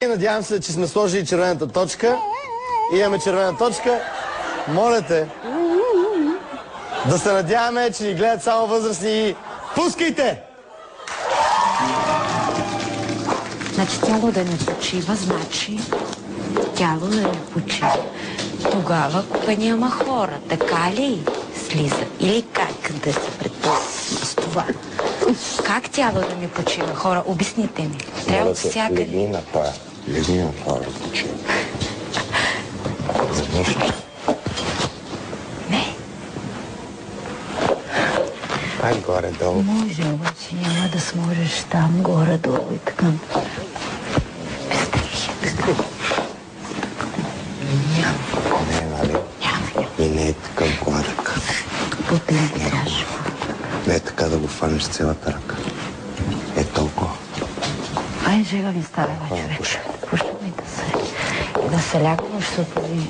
Надявам се, че сме сложили червената точка. Имаме червена точка. Моля те да се надяваме, че ни гледат само възрастни и пускайте! Значи тяло да не почива, значи тяло да не почива. Тогава кога няма хора, така ли слиза? Или как да се предполага с това? Как тяло да не почива? Хора, обясните ми. Трябва всяка... Легни на това. Легни на това да почива. За нищо. Не. Ай, горе-долу. Може, обаче няма да сможеш там горе-долу и така. Няма. Не, нали? Няма. И не е такъв гладък. Каквото им трябваше. Не е така да го фанеш цялата ръка. Е толкова. Ай, жега ми става, човек. Пуща ми да се лягам, защото ви...